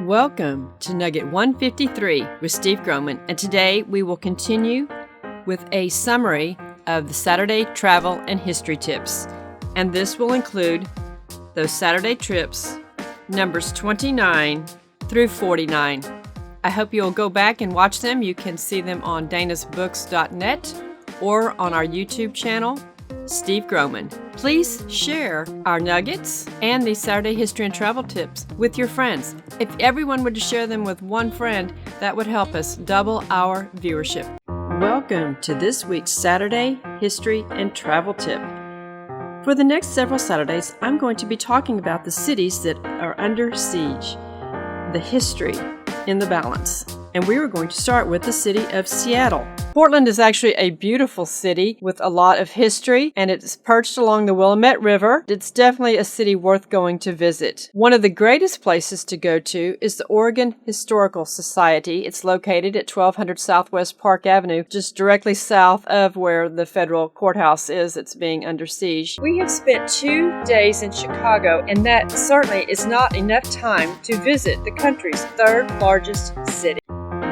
Welcome to Nugget 153 with Steve Groman, and today we will continue with a summary of the Saturday travel and history tips. And this will include those Saturday trips, numbers 29 through 49. I hope you'll go back and watch them. You can see them on danasbooks.net or on our YouTube channel, Steve Groman. Please share our nuggets and these Saturday history and travel tips with your friends. If everyone would share them with one friend, that would help us double our viewership. Welcome to this week's Saturday history and travel tip. For the next several Saturdays, I'm going to be talking about the cities that are under siege, the history in the balance. And we are going to start with the city of Seattle. Portland is actually a beautiful city with a lot of history, and it's perched along the Willamette River. It's definitely a city worth going to visit. One of the greatest places to go to is the Oregon Historical Society. It's located at 1200 Southwest Park Avenue, just directly south of where the federal courthouse is. It's being under siege. We have spent 2 days in Chicago, and that certainly is not enough time to visit the country's third largest city.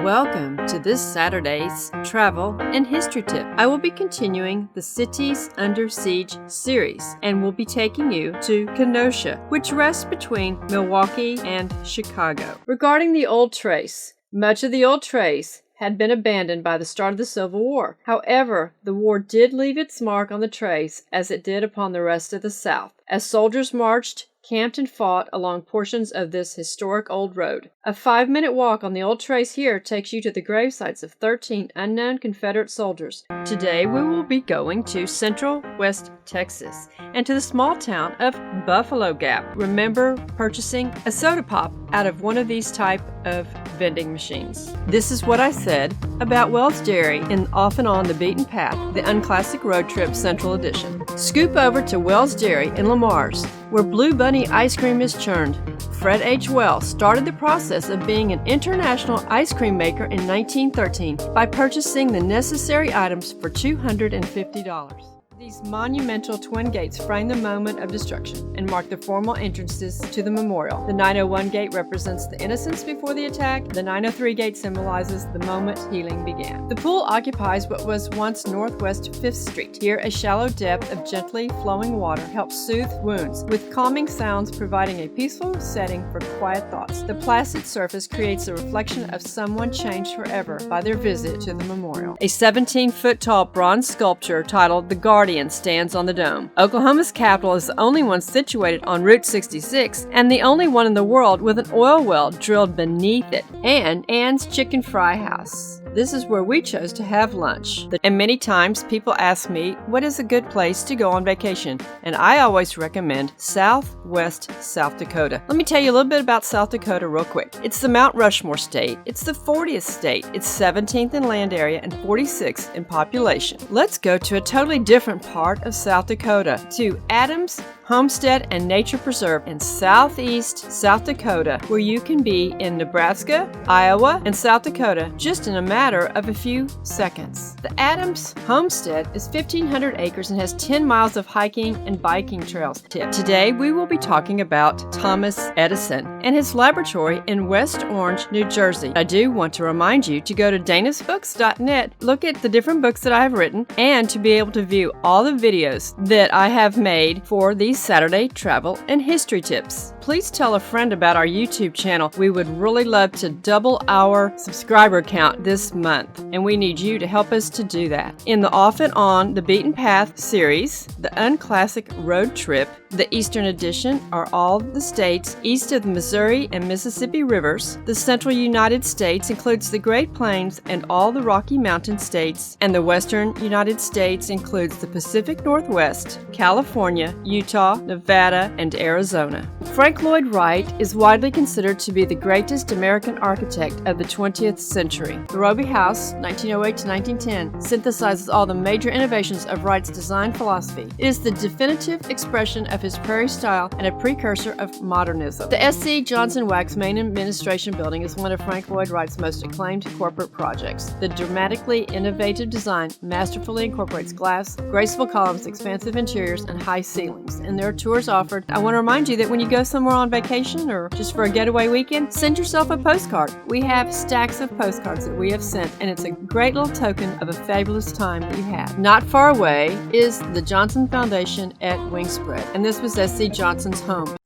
Welcome to this Saturday's travel and history tip. I will be continuing the Cities Under Siege series and will be taking you to Kenosha, which rests between Milwaukee and Chicago. Regarding the Old Trace, much of the Old Trace had been abandoned by the start of the Civil War. However, the war did leave its mark on the trace as it did upon the rest of the South, as soldiers marched, camped, and fought along portions of this historic old road. A 5-minute walk on the Old Trace here takes you to the grave sites of 13 unknown Confederate soldiers. Today we will be going to Central West Texas and to the small town of Buffalo Gap. Remember purchasing a soda pop out of one of these type of vending machines. This is what I said about Wells Dairy in Off and On the Beaten Path, the Unclassic Road Trip Central Edition. Scoop over to Wells Dairy in Lamar's, where Blue Bunny ice cream is churned. Fred H. Wells started the process of being an international ice cream maker in 1913 by purchasing the necessary items for $250. These monumental twin gates frame the moment of destruction and mark the formal entrances to the memorial. The 901 gate represents the innocents before the attack. The 903 gate symbolizes the moment healing began. The pool occupies what was once Northwest 5th Street. Here, a shallow depth of gently flowing water helps soothe wounds, with calming sounds providing a peaceful setting for quiet thoughts. The placid surface creates a reflection of someone changed forever by their visit to the memorial. A 17-foot-tall bronze sculpture titled The Guardian stands on the dome. Oklahoma's capital is the only one situated on Route 66 and the only one in the world with an oil well drilled beneath it, and Ann's Chicken Fry House. This is where we chose to have lunch. And many times people ask me, what is a good place to go on vacation? And I always recommend Southwest South Dakota. Let me tell you a little bit about South Dakota real quick. It's the Mount Rushmore state. It's the 40th state. It's 17th in land area and 46th in population. Let's go to a totally different part of South Dakota, to Adams Homestead and Nature Preserve in southeast South Dakota, where you can be in Nebraska, Iowa, and South Dakota just in a matter of a few seconds. The Adams Homestead is 1,500 acres and has 10 miles of hiking and biking trails. Today we will be talking about Thomas Edison and his laboratory in West Orange, New Jersey. I do want to remind you to go to danasbooks.net, look at the different books that I have written, and to be able to view all the videos that I have made for these Saturday travel and history tips. Please tell a friend about our YouTube channel. We would really love to double our subscriber count this month, and we need you to help us to do that. In the Off and On the Beaten Path series, the Unclassic Road Trip, the Eastern Edition are all the states east of the Missouri and Mississippi rivers. The Central United States includes the Great Plains and all the Rocky Mountain states, and the Western United States includes the Pacific Northwest, California, Utah, Nevada, and Arizona. Frank Lloyd Wright is widely considered to be the greatest American architect of the 20th century. The Robie House, 1908 to 1910, synthesizes all the major innovations of Wright's design philosophy. It is the definitive expression of his prairie style and a precursor of modernism. The S.C. Johnson Wax main administration building is one of Frank Lloyd Wright's most acclaimed corporate projects. The dramatically innovative design masterfully incorporates glass, graceful columns, expansive interiors, and high ceilings, and there are tours offered. I want to remind you that when you go somewhere on vacation or just for a getaway weekend, send yourself a postcard. We have stacks of postcards that we have sent, and it's a great little token of a fabulous time that you had. Not far away is the Johnson Foundation at Wingspread, and this was S.C. Johnson's home.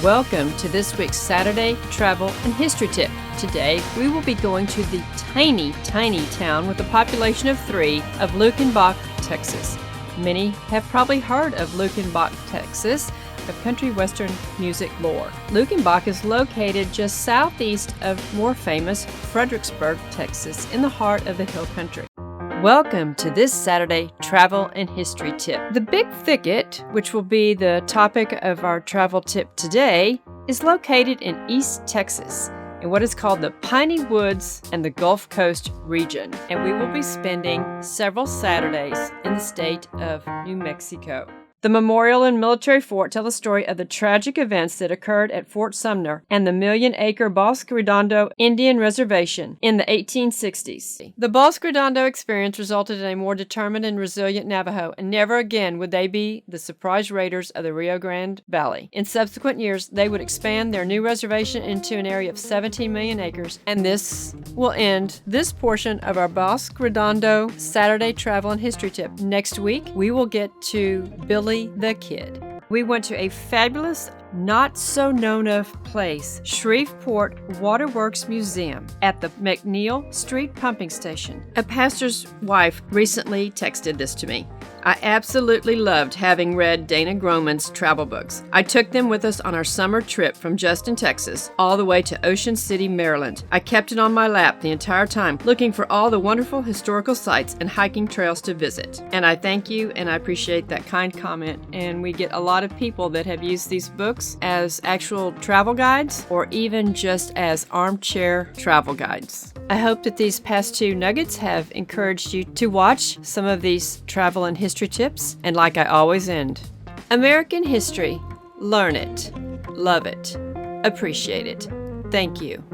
Welcome to this week's Saturday Travel and History Tip. Today, we will be going to the tiny town with a population of 3 of Luckenbach, Texas. Many have probably heard of Luckenbach, Texas, of country western music lore. Luckenbach is located just southeast of more famous Fredericksburg, Texas, in the heart of the Hill Country. Welcome to this Saturday Travel and History Tip. The Big Thicket, which will be the topic of our travel tip today, is located in East Texas, in what is called the Piney Woods and the Gulf Coast region, and we will be spending several Saturdays in the state of New Mexico. The memorial and military fort tell the story of the tragic events that occurred at Fort Sumner and the million-acre Bosque Redondo Indian Reservation in the 1860s. The Bosque Redondo experience resulted in a more determined and resilient Navajo, and never again would they be the surprise raiders of the Rio Grande Valley. In subsequent years, they would expand their new reservation into an area of 17 million acres, and this will end this portion of our Bosque Redondo Saturday Travel and History Tip. Next week, we will get to Billy the Kid. We went to a fabulous, not-so-known-of place, Shreveport Waterworks Museum at the McNeil Street Pumping Station. A pastor's wife recently texted this to me. I absolutely loved having read Dana Groman's travel books. I took them with us on our summer trip from Justin, Texas, all the way to Ocean City, Maryland. I kept it on my lap the entire time, looking for all the wonderful historical sites and hiking trails to visit. And I thank you, and I appreciate that kind comment. And we get a lot of people that have used these books as actual travel guides or even just as armchair travel guides. I hope that these past 2 nuggets have encouraged you to watch some of these travel and history tips. And like I always end, American history, learn it, love it, appreciate it. Thank you.